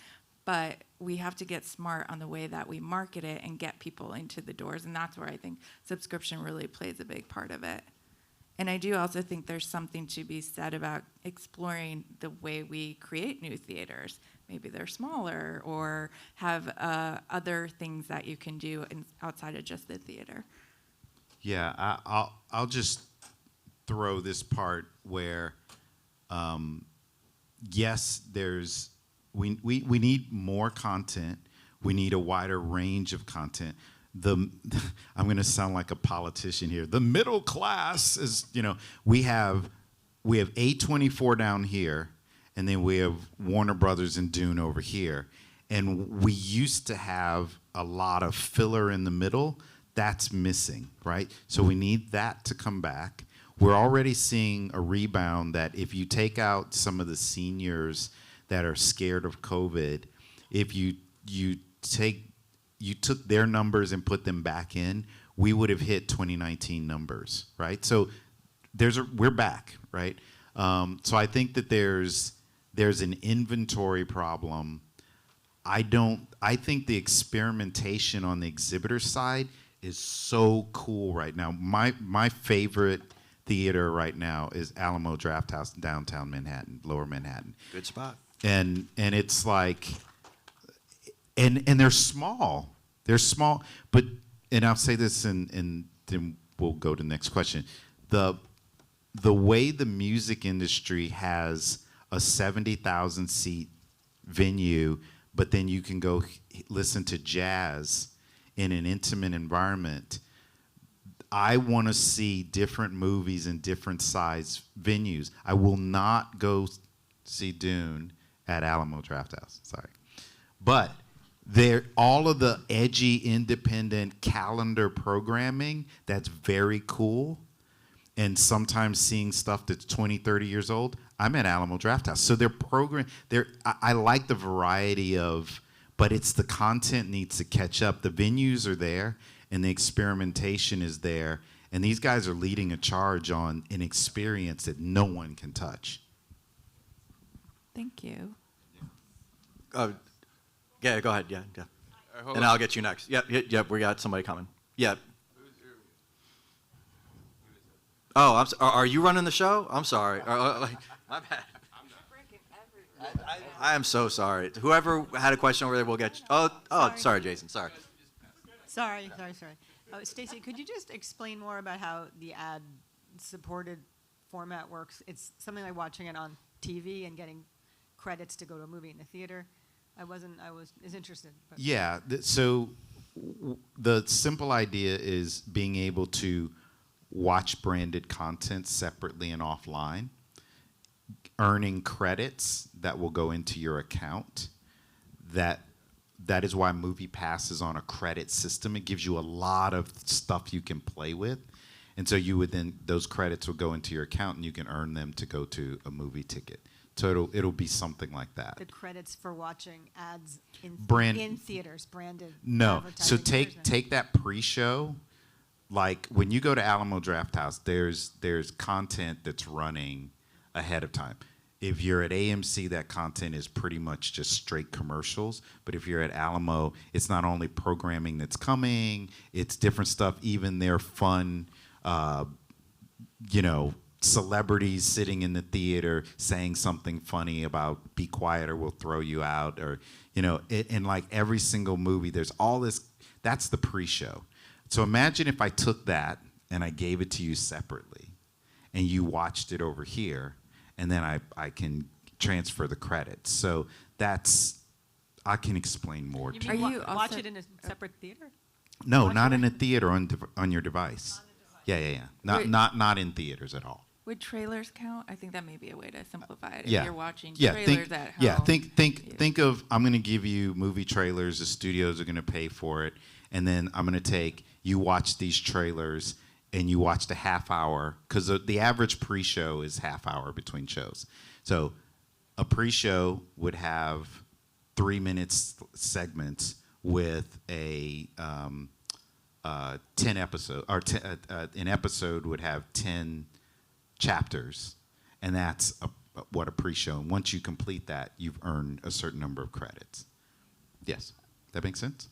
Speaker 4: but we have to get smart on the way that we market it and get people into the doors. And that's where I think subscription really plays a big part of it. And I do also think there's something to be said about exploring the way we create new theaters. Maybe they're smaller, or have other things that you can do outside of just the theater.
Speaker 2: Yeah, I'll just throw this part where, yes, we need more content. We need a wider range of content. I'm going to sound like a politician here. The middle class is, we have A24 down here, and then we have Warner Brothers and Dune over here. And we used to have a lot of filler in the middle. That's missing, right? So we need that to come back. We're already seeing a rebound that if you take out some of the seniors that are scared of COVID, if you took their numbers and put them back in, we would have hit 2019 numbers, right? So we're back, right? So I think that there's an inventory problem. I think the experimentation on the exhibitor side is so cool right now. My favorite theater right now is Alamo Drafthouse, downtown Manhattan, Lower Manhattan.
Speaker 1: Good spot.
Speaker 2: And it's like, and they're small. They're small, and I'll say this, and then we'll go to the next question. The way the music industry has a 70,000 seat venue, but then you can go listen to jazz in an intimate environment. I want to see different movies in different size venues. I will not go see Dune at Alamo Drafthouse. Sorry, but all of the edgy, independent calendar programming, that's very cool. And sometimes seeing stuff that's 20, 30 years old, I'm at Alamo Drafthouse. So I like the variety but it's the content needs to catch up. The venues are there, and the experimentation is there. And these guys are leading a charge on an experience that no one can touch.
Speaker 4: Thank you.
Speaker 1: Yeah, go ahead. Yeah. And I'll get you next. Yep, we got somebody coming. Yep. Oh, are you running the show? I'm sorry. My bad. I am so sorry. Whoever had a question over there, we'll get. Sorry, Jason. Sorry.
Speaker 7: Sorry. Stacey, could you just explain more about how the ad-supported format works? It's something like watching it on TV and getting credits to go to a movie in the theater. I was interested. But.
Speaker 2: Yeah. So the simple idea is being able to watch branded content separately and offline, earning credits that will go into your account. That is why MoviePass is on a credit system. It gives you a lot of stuff you can play with. And so you would then, those credits will go into your account and you can earn them to go to a movie ticket. So it'll be something like that.
Speaker 7: The credits for watching ads in theaters, branded.
Speaker 2: No. So
Speaker 7: advertising.
Speaker 2: take that pre-show. Like when you go to Alamo Drafthouse, there's content that's running ahead of time. If you're at AMC, that content is pretty much just straight commercials. But if you're at Alamo, it's not only programming that's coming, it's different stuff, even their fun, celebrities sitting in the theater saying something funny about be quiet or we'll throw you out, or, in like every single movie, there's all this. That's the pre-show. So imagine if I took that and I gave it to you separately and you watched it over here, and then I can transfer the credits. So I can explain more to
Speaker 7: You
Speaker 2: you.
Speaker 7: mean watch it in a separate theater?
Speaker 2: No, not in a theater, on your device. Yeah. Not in theaters at all.
Speaker 4: Would trailers count? I think that may be a way to simplify it.
Speaker 2: Yeah.
Speaker 4: If you're watching
Speaker 2: Yeah,
Speaker 4: trailers at home.
Speaker 2: Yeah, think of, I'm going to give you movie trailers. The studios are going to pay for it, and then I'm going to take, you watch these trailers, and you watch the half hour, because the average pre-show is half hour between shows. So a pre-show would have 3 minutes segments with a 10 episode, or an episode would have 10 chapters, and that's what a pre-show. And once you complete that, you've earned a certain number of credits. Yes, that makes sense.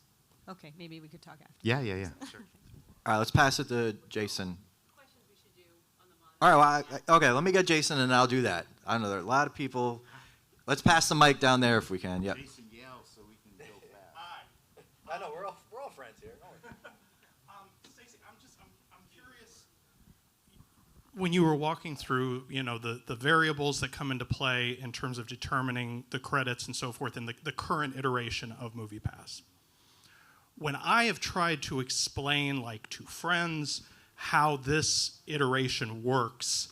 Speaker 7: Okay, maybe we could talk after.
Speaker 2: Yeah. Sure.
Speaker 1: All right, let's pass it to Jason. Questions we should do on the monitor. All right, okay, let me get Jason and I'll do that. I know there are a lot of people. Let's pass the mic down there if we can. Yep.
Speaker 2: Jason yells so we can go fast.
Speaker 1: Hi. I know, we're all friends here.
Speaker 8: Stacey, I'm curious. When you were walking through, the variables that come into play in terms of determining the credits and so forth in the current iteration of MoviePass. When I have tried to explain, like to friends, how this iteration works,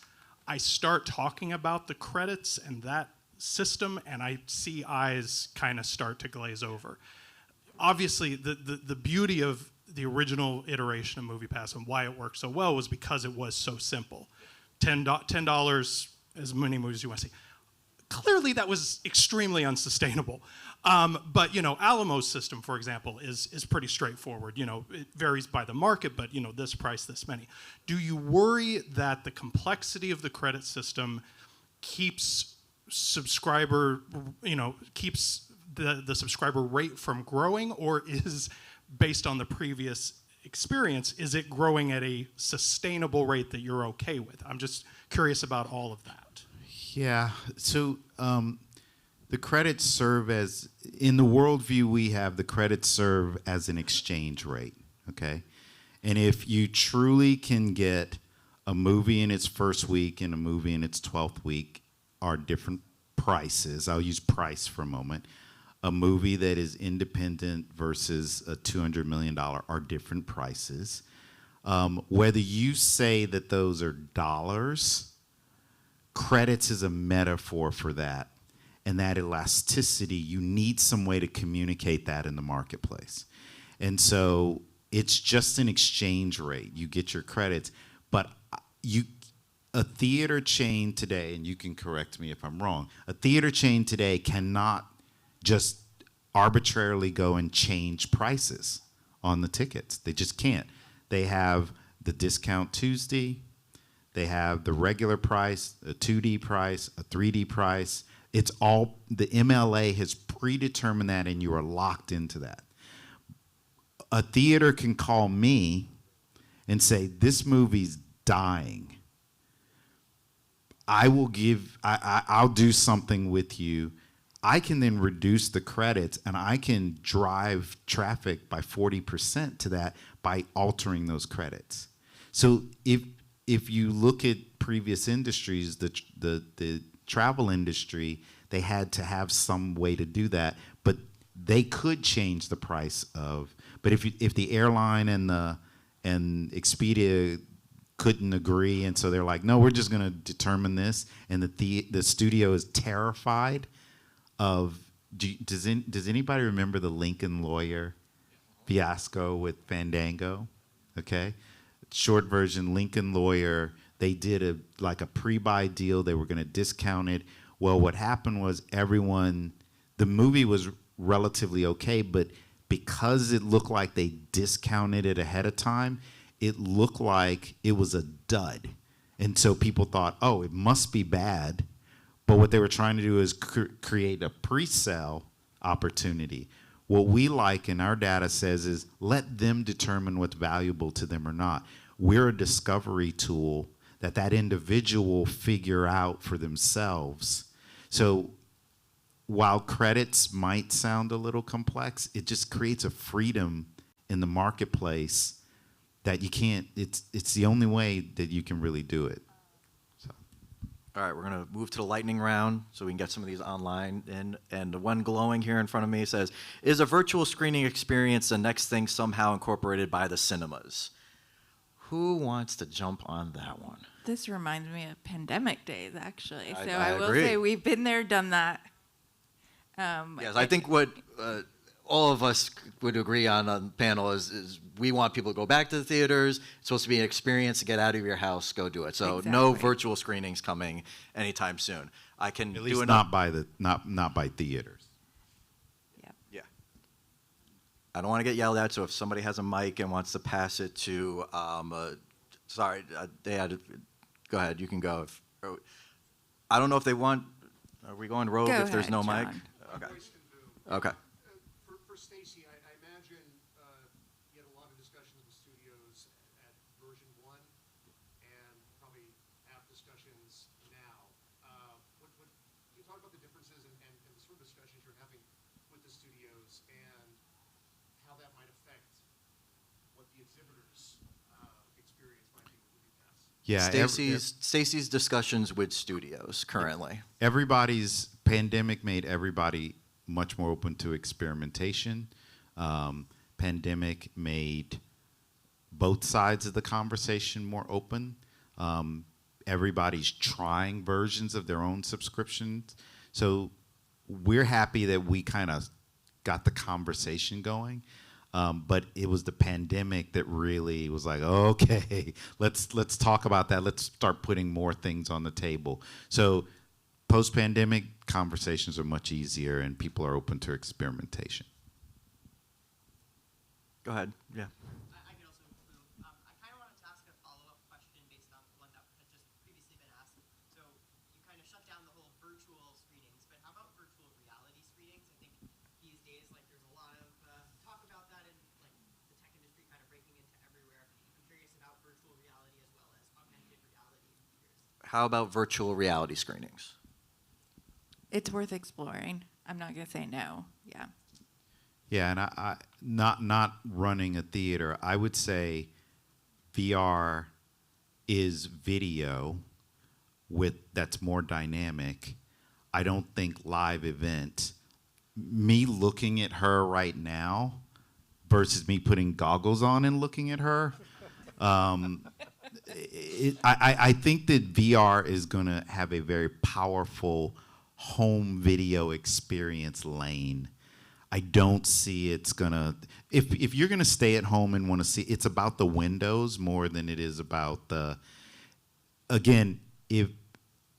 Speaker 8: I start talking about the credits and that system, and I see eyes kind of start to glaze over. Obviously, the beauty of the original iteration of MoviePass and why it worked so well was because it was so simple. $10, as many movies as you want to see. Clearly, that was extremely unsustainable. But Alamo's system, for example, is pretty straightforward. It varies by the market, but this price, this many. Do you worry that the complexity of the credit system keeps keeps the subscriber rate from growing, or is, based on the previous experience, is it growing at a sustainable rate that you're okay with? I'm just curious about all of that.
Speaker 2: Yeah. So the credits serve as, in the worldview we have, the credits serve as an exchange rate, okay? And if you truly can get a movie in its first week and a movie in its 12th week are different prices. I'll use price for a moment. A movie that is independent versus a $200 million are different prices. Whether you say that those are dollars, credits is a metaphor for that. And that elasticity, you need some way to communicate that in the marketplace. And so it's just an exchange rate. You get your credits, but a theater chain today, and you can correct me if I'm wrong, a theater chain today cannot just arbitrarily go and change prices on the tickets. They just can't. They have the discount Tuesday, they have the regular price, a 2D price, a 3D price. It's all, the MLA has predetermined that, and you are locked into that. A theater can call me and say, this movie's dying. I'll do something with you. I can then reduce the credits and I can drive traffic by 40% to that by altering those credits. So if you look at previous industries, the travel industry, they had to have some way to do that, but they could change the price of. But if the airline and Expedia couldn't agree, and so they're like, no, we're just going to determine this, and the studio is terrified of. Does anybody remember the Lincoln Lawyer fiasco with Fandango? Okay, short version, Lincoln Lawyer. They did a pre-buy deal. They were going to discount it. Well, what happened was the movie was relatively okay, but because it looked like they discounted it ahead of time, it looked like it was a dud. And so people thought, oh, it must be bad. But what they were trying to do is create a pre-sale opportunity. What we like and our data says is let them determine what's valuable to them or not. We're a discovery tool that individual figure out for themselves. So while credits might sound a little complex, it just creates a freedom in the marketplace that you can't, it's the only way that you can really do it. So.
Speaker 1: All right, we're going to move to the lightning round so we can get some of these online. And the one glowing here in front of me says, is a virtual screening experience the next thing somehow incorporated by the cinemas? Who wants to jump on that one?
Speaker 4: This reminds me of pandemic days, actually. So
Speaker 1: I
Speaker 4: will
Speaker 1: agree.
Speaker 4: say we've been there, done that.
Speaker 1: Yes, I think what all of us would agree on the panel is we want people to go back to the theaters. It's supposed to be an experience to get out of your house, go do it. So no virtual screenings coming anytime soon. I can
Speaker 2: at least
Speaker 1: do
Speaker 2: not by theaters.
Speaker 1: Yeah. I don't want to get yelled at, so if somebody has a mic and wants to pass it to, go ahead, you can go. I don't know if they want, are we going rogue if there's no mic? Okay. Okay.
Speaker 9: For Stacy, I imagine you had a lot of discussions with studios at version 1 and probably have discussions now. Can you talk about the differences and the sort of discussions you're having with the studios and how that might affect what the exhibitors' experience might be with MoviePass?
Speaker 2: Yeah,
Speaker 9: Stacy's
Speaker 1: discussions with studios currently.
Speaker 2: Pandemic made everybody much more open to experimentation. Pandemic made both sides of the conversation more open. Everybody's trying versions of their own subscriptions. So we're happy that we kind of got the conversation going. But it was the pandemic that really was like, okay, let's talk about that. Let's start putting more things on the table. So post-pandemic, conversations are much easier and people are open to experimentation.
Speaker 1: Go ahead. Yeah.
Speaker 10: I can also include, I kind of wanted to ask a follow-up question based on one that has just previously been asked. So you kind of shut down the whole virtual screenings, but how about virtual reality screenings? I think these days, like, there's a lot of talk about that and like the tech industry kind of breaking into everywhere. I'm curious about virtual reality as well as augmented reality in theaters.
Speaker 1: How about virtual reality screenings?
Speaker 4: It's worth exploring. I'm not going to say no. Yeah.
Speaker 2: Yeah, and I not running a theater, I would say VR is video that's more dynamic. I don't think live event, me looking at her right now versus me putting goggles on and looking at her, I think that VR is going to have a very powerful home video experience lane. I don't see it's gonna. If you're gonna stay at home and want to see, it's about the windows more than it is about the. Again,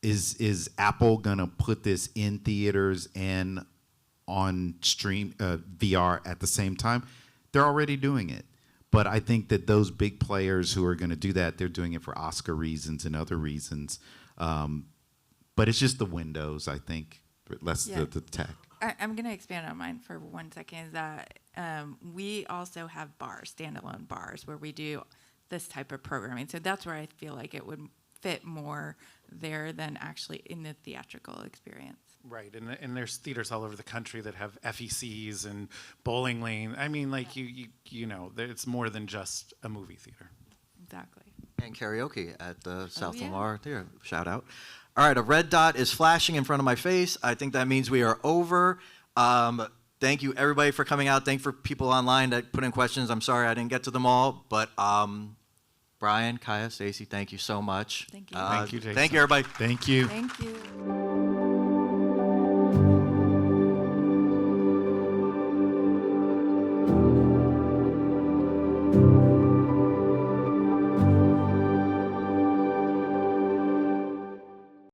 Speaker 2: is Apple gonna put this in theaters and on stream VR at the same time? They're already doing it, but I think that those big players who are gonna do that, they're doing it for Oscar reasons and other reasons. But it's just the windows, I think, less the tech.
Speaker 4: I'm going to expand on mine for 1 second. Is that we also have bars, standalone bars, where we do this type of programming. So that's where I feel like it would fit more there than actually in the theatrical experience.
Speaker 3: Right, and there's theaters all over the country that have FECs and bowling lane. I mean, like you know, it's more than just a movie theater.
Speaker 4: Exactly.
Speaker 1: And karaoke at the South
Speaker 4: yeah.
Speaker 1: Lamar Theater. Shout out. All right, a red dot is flashing in front of my face. I think that means we are over. Thank you, everybody, for coming out. Thank you for people online that put in questions. I'm sorry I didn't get to them all, but Brian, Kaya, Stacy, thank you so much.
Speaker 4: Thank you.
Speaker 3: Thank you, Jason.
Speaker 1: Thank you, everybody.
Speaker 2: Thank you.
Speaker 4: Thank you.